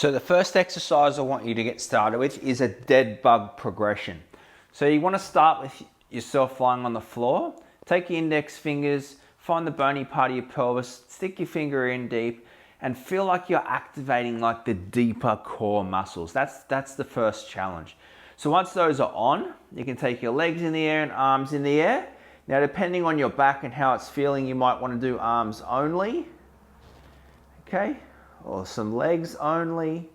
So the first exercise I want you to get started with is a dead bug progression. So you want to start with yourself lying on the floor. Take your index fingers, find the bony part of your pelvis, stick your finger in deep, and feel like you're activating like the deeper core muscles. That's the first challenge. So once those are on, you can take your legs in the air and arms in the air. Now depending on your back and how it's feeling, you might want to do arms only. Okay, or some legs only.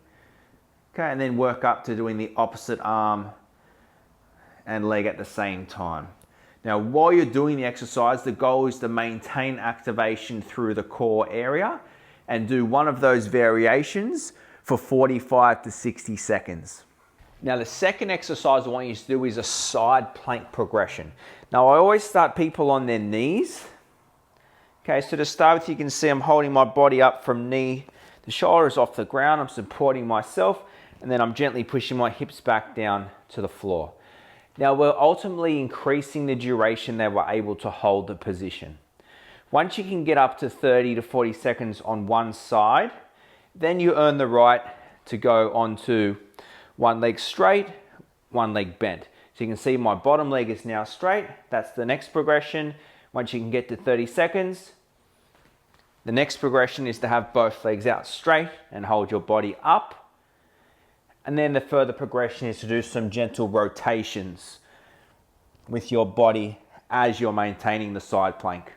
Okay, and then work up to doing the opposite arm and leg at the same time. Now, while you're doing the exercise, the goal is to maintain activation through the core area and do one of those variations for 45 to 60 seconds. Now, the second exercise I want you to do is a side plank progression. Now, I always start people on their knees. Okay, so to start with, you can see I'm holding my body up from knee. The shoulder is off the ground. I'm supporting myself, and then I'm gently pushing my hips back down to the floor. Now, we're ultimately increasing the duration that we're able to hold the position. Once you can get up to 30 to 40 seconds on one side, then you earn the right to go onto one leg straight, one leg bent. So you can see my bottom leg is now straight. That's the next progression. Once you can get to 30 seconds, the next progression is to have both legs out straight and hold your body up. And then the further progression is to do some gentle rotations with your body as you're maintaining the side plank.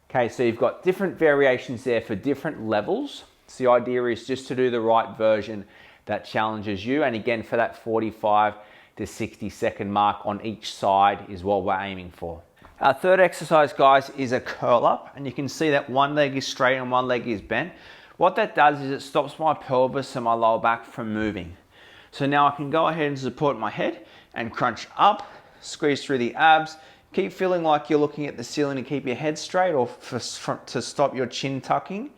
Okay, so you've got different variations there for different levels. So the idea is just to do the right version that challenges you. And again, for that 45 to 60 second mark on each side is what we're aiming for. Our third exercise, guys, is a curl up, and you can see that one leg is straight and one leg is bent. What that does is it stops my pelvis and my lower back from moving. So now I can go ahead and support my head and crunch up, squeeze through the abs, keep feeling like you're looking at the ceiling to keep your head straight or to stop your chin tucking,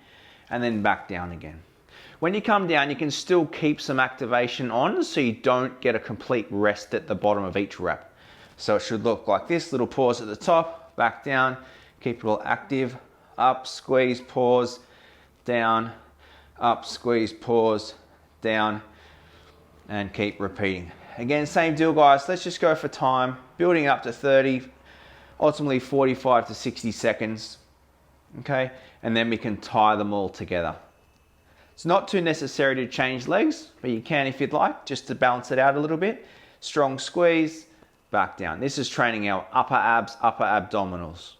and then back down again. When you come down, you can still keep some activation on so you don't get a complete rest at the bottom of each rep. So it should look like this, little pause at the top, back down, keep it all active, up, squeeze, pause, down, up, squeeze, pause, down, and keep repeating. Again, same deal, guys. Let's just go for time, building up to 30, ultimately 45 to 60 seconds, okay? And then we can tie them all together. It's not too necessary to change legs, but you can if you'd like, just to balance it out a little bit. Strong squeeze, back down. This is training our upper abs, upper abdominals.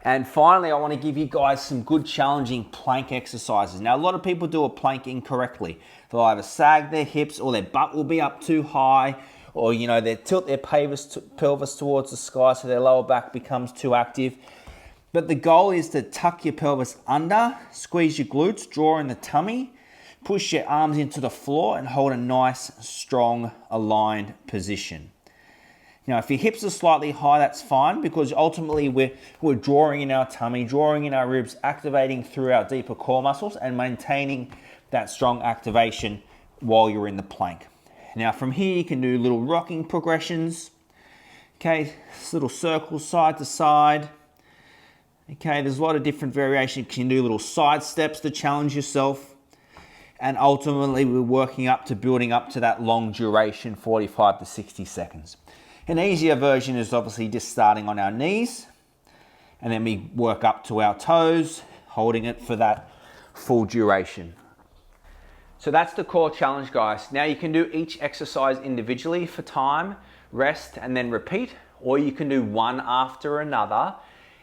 And finally, I want to give you guys some good challenging plank exercises. Now, a lot of people do a plank incorrectly. They'll either sag their hips or their butt will be up too high, or they tilt their pelvis towards the sky so their lower back becomes too active. But the goal is to tuck your pelvis under, squeeze your glutes, draw in the tummy, push your arms into the floor and hold a nice, strong, aligned position. Now, if your hips are slightly high, that's fine, because ultimately we're drawing in our tummy, drawing in our ribs, activating through our deeper core muscles and maintaining that strong activation while you're in the plank. Now, from here, you can do little rocking progressions. Okay, little circles side to side. Okay, there's a lot of different variations. You can do little side steps to challenge yourself. And ultimately, we're working up to building up to that long duration, 45 to 60 seconds. An easier version is obviously just starting on our knees, and then we work up to our toes, holding it for that full duration. So that's the core challenge, guys. Now you can do each exercise individually for time, rest, and then repeat, or you can do one after another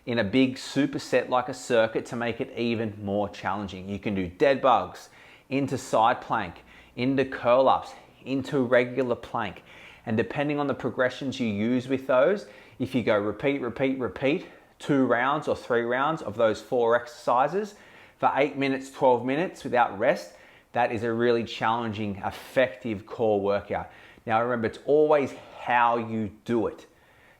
in a big superset like a circuit to make it even more challenging. You can do dead bugs, into side plank, into curl ups, into regular plank. And depending on the progressions you use with those, if you go repeat, 2 rounds or 3 rounds of those 4 exercises for 8 minutes, 12 minutes without rest, that is a really challenging, effective core workout. Now remember, it's always how you do it.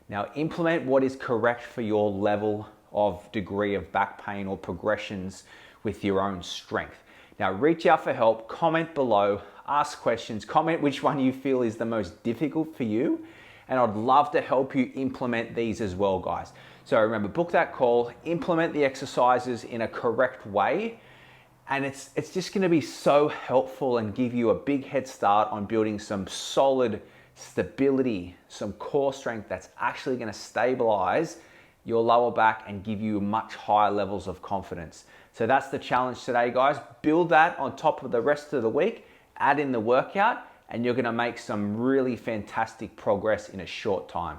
Now implement what is correct for your level of degree of back pain or progressions with your own strength. Now reach out for help, comment below, ask questions, comment which one you feel is the most difficult for you, and I'd love to help you implement these as well, guys. So remember, book that call, implement the exercises in a correct way, And it's just gonna be so helpful and give you a big head start on building some solid stability, some core strength that's actually gonna stabilize your lower back and give you much higher levels of confidence. So that's the challenge today, guys. Build that on top of the rest of the week, add in the workout, and you're gonna make some really fantastic progress in a short time.